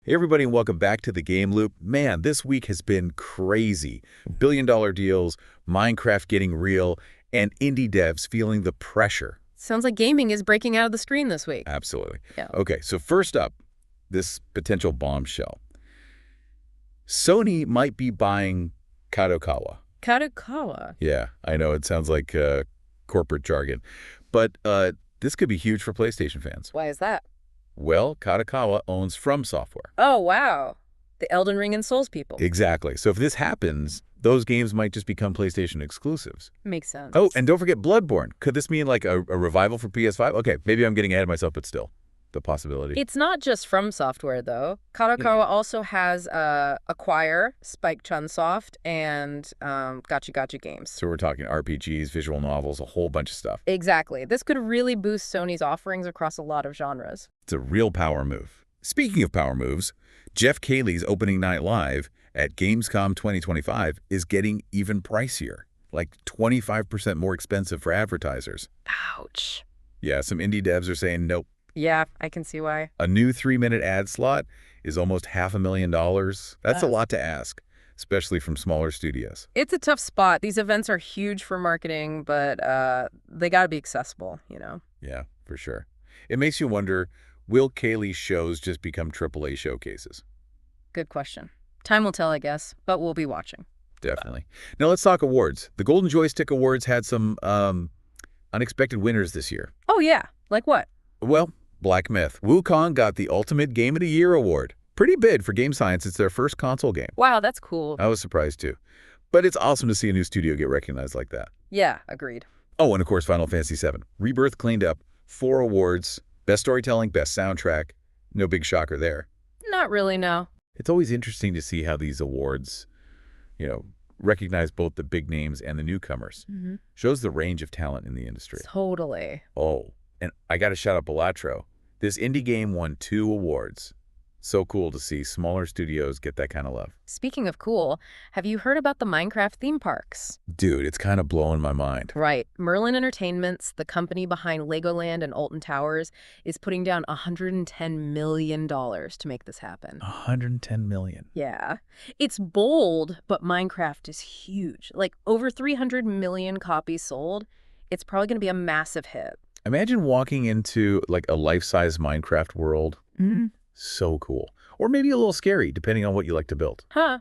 Hey everybody, and welcome back to the Game Loop. Man, this week has been crazy. Billion-dollar deals, Minecraft getting real, and indie devs feeling the pressure. Sounds like gaming is breaking out of the screen this week. Absolutely. Yeah. Okay, so first up, this potential bombshell. Sony might be buying Kadokawa. Kadokawa? Yeah, I know it sounds like corporate jargon, but this could be huge for PlayStation fans. Why is that? Well, Kadokawa owns FromSoftware. Oh, wow. The Elden Ring and Souls people. Exactly. So if this happens, those games might just become PlayStation exclusives. Makes sense. Oh, and don't forget Bloodborne. Could this mean like a revival for PS5? Okay, maybe I'm getting ahead of myself, but still, the possibility. It's not just FromSoftware, though. Kadokawa also has Acquire, Spike Chunsoft, and Gacha Games. So we're talking RPGs, visual novels, a whole bunch of stuff. Exactly. This could really boost Sony's offerings across a lot of genres. It's a real power move. Speaking of power moves, Geoff Keighley's opening night live at Gamescom 2025 is getting even pricier, like 25% more expensive for advertisers. Ouch. Yeah, some indie devs are saying nope. Yeah, I can see why. A new 3-minute ad slot is almost $500,000. That's a lot to ask, especially from smaller studios. It's a tough spot. These events are huge for marketing, but they got to be accessible, you know? Yeah, for sure. It makes you wonder, will Keighley's shows just become AAA showcases? Good question. Time will tell, I guess, but we'll be watching. Definitely. Now let's talk awards. The Golden Joystick Awards had some unexpected winners this year. Oh, yeah. Like what? Well, Black Myth. Wukong got the Ultimate Game of the Year award. Pretty big for Game Science. It's their first console game. Wow, that's cool. I was surprised too. But it's awesome to see a new studio get recognized like that. Yeah, agreed. Oh, and of course, Final Fantasy VII. Rebirth cleaned up 4 awards. Best storytelling, best soundtrack. No big shocker there. Not really, no. It's always interesting to see how these awards, recognize both the big names and the newcomers. Mm-hmm. Shows the range of talent in the industry. Totally. Oh, and I got to shout out Balatro. This indie game won 2 awards. So cool to see smaller studios get that kind of love. Speaking of cool, have you heard about the Minecraft theme parks? Dude, it's kind of blowing my mind. Right. Merlin Entertainments, the company behind Legoland and Alton Towers, is putting down $110 million to make this happen. $110 million. Yeah. It's bold, but Minecraft is huge. Like over 300 million copies sold. It's probably going to be a massive hit. Imagine walking into like a life-size Minecraft world. Mm-hmm. So cool. Or maybe a little scary, depending on what you like to build. Huh.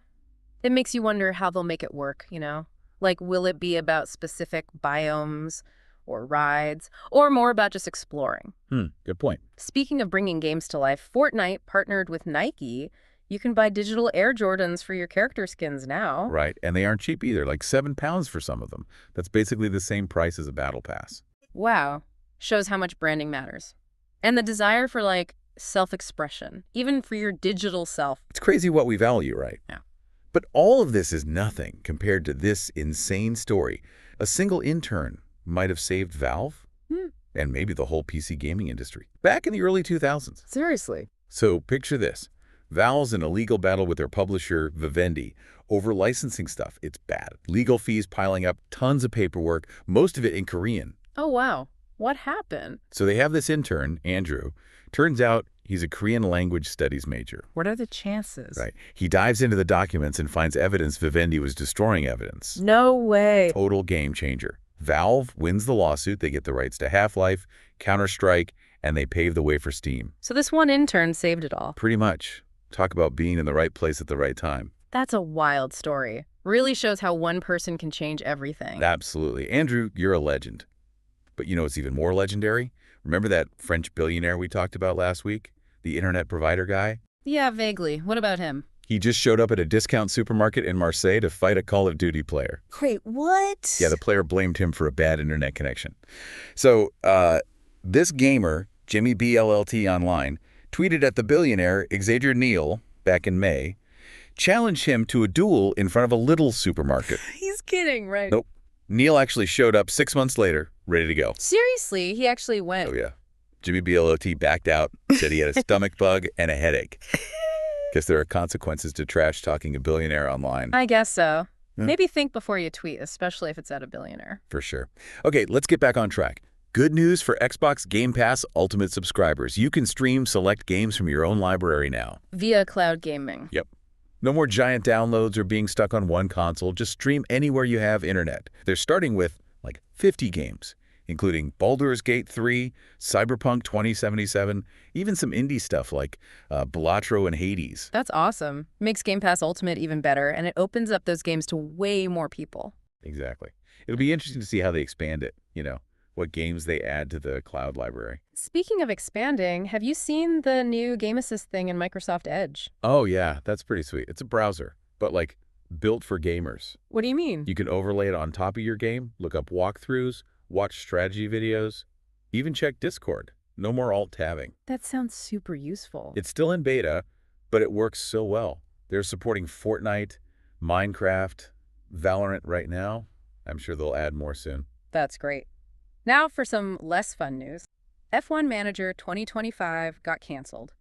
It makes you wonder how they'll make it work, you know? Like, will it be about specific biomes or rides, or more about just exploring? Good point. Speaking of bringing games to life, Fortnite partnered with Nike. You can buy digital Air Jordans for your character skins now. Right, and they aren't cheap either, like £7 for some of them. That's basically the same price as a battle pass. Wow. Shows how much branding matters. And the desire for, like, self-expression, even for your digital self. It's crazy what we value, right? Yeah. But all of this is nothing compared to this insane story. A single intern might have saved Valve and maybe the whole PC gaming industry back in the early 2000s. Seriously. So picture this. Valve's in a legal battle with their publisher, Vivendi, over licensing stuff. It's bad. Legal fees piling up, tons of paperwork, most of it in Korean. Oh, wow. What happened? So they have this intern, Andrew. Turns out he's a Korean language studies major. What are the chances? Right. He dives into the documents and finds evidence Vivendi was destroying evidence. No way. Total game changer. Valve wins the lawsuit. They get the rights to Half-Life, Counter-Strike, and they pave the way for Steam. So this one intern saved it all. Pretty much. Talk about being in the right place at the right time. That's a wild story. Really shows how one person can change everything. Absolutely. Andrew, you're a legend. But you know what's even more legendary? Remember that French billionaire we talked about last week? The internet provider guy? Yeah, vaguely. What about him? He just showed up at a discount supermarket in Marseille to fight a Call of Duty player. Wait, what? Yeah, the player blamed him for a bad internet connection. So this gamer, Jimmy BLLT Online, tweeted at the billionaire Xavier Neal back in May, challenged him to a duel in front of a little supermarket. He's kidding, right? Nope. Neal actually showed up 6 months later, ready to go. Seriously, he actually went. Oh, yeah. Jimmy BLOT backed out, said he had a stomach bug and a headache. Guess there are consequences to trash talking a billionaire online. I guess so. Maybe think before you tweet, especially if it's at a billionaire. For sure. Okay, let's get back on track. Good news for Xbox Game Pass Ultimate subscribers. You can stream select games from your own library now. Via cloud gaming. Yep. No more giant downloads or being stuck on one console. Just stream anywhere you have internet. They're starting with like 50 games, including Baldur's Gate 3, Cyberpunk 2077, even some indie stuff like Balatro and Hades. That's awesome. Makes Game Pass Ultimate even better, and it opens up those games to way more people. Exactly. It'll be interesting to see how they expand it, what games they add to the cloud library. Speaking of expanding, have you seen the new Game Assist thing in Microsoft Edge? Oh, yeah, that's pretty sweet. It's a browser, but like built for gamers. What do you mean? You can overlay it on top of your game, look up walkthroughs, watch strategy videos, even check Discord. No more alt-tabbing. That sounds super useful. It's still in beta, but it works so well. They're supporting Fortnite, Minecraft, Valorant right now. I'm sure they'll add more soon. That's great. Now for some less fun news. F1 Manager 2025 got canceled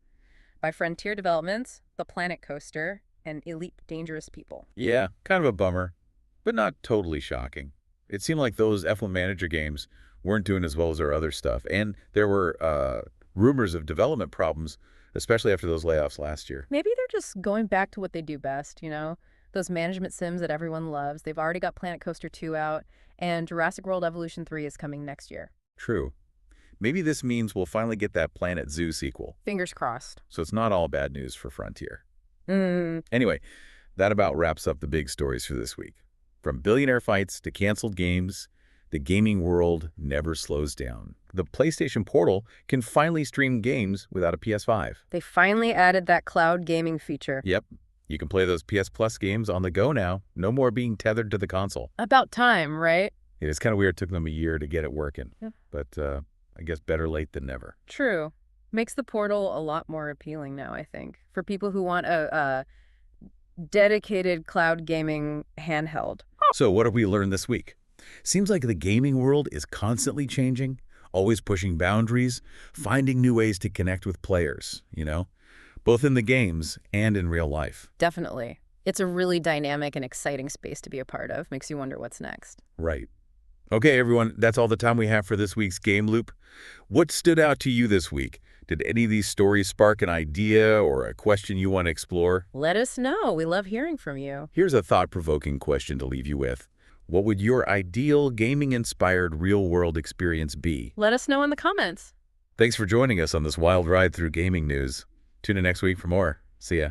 by Frontier Developments, The Planet Coaster, and Elite Dangerous People. Yeah, kind of a bummer, but not totally shocking. It seemed like those F1 Manager games weren't doing as well as their other stuff, and there were rumors of development problems, especially after those layoffs last year. Maybe they're just going back to what they do best, Those management sims that everyone loves. They've already got Planet Coaster 2 out, and Jurassic World Evolution 3 is coming next year. True. Maybe this means we'll finally get that Planet Zoo sequel. Fingers crossed. So it's not all bad news for Frontier. Anyway, that about wraps up the big stories for this week. From billionaire fights to canceled games, the gaming world never slows down. The PlayStation Portal can finally stream games without a PS5. They finally added that cloud gaming feature. Yep. You can play those PS Plus games on the go now. No more being tethered to the console. About time, right? It is kind of weird. It took them a year to get it working. Yeah. But I guess better late than never. True. Makes the Portal a lot more appealing now, I think, for people who want a dedicated cloud gaming handheld. So what have we learned this week? Seems like the gaming world is constantly changing, always pushing boundaries, finding new ways to connect with players, both in the games and in real life. Definitely. It's a really dynamic and exciting space to be a part of. Makes you wonder what's next. Right. Okay, everyone, that's all the time we have for this week's Game Loop. What stood out to you this week? Did any of these stories spark an idea or a question you want to explore? Let us know. We love hearing from you. Here's a thought-provoking question to leave you with. What would your ideal gaming-inspired real-world experience be? Let us know in the comments. Thanks for joining us on this wild ride through gaming news. Tune in next week for more. See ya.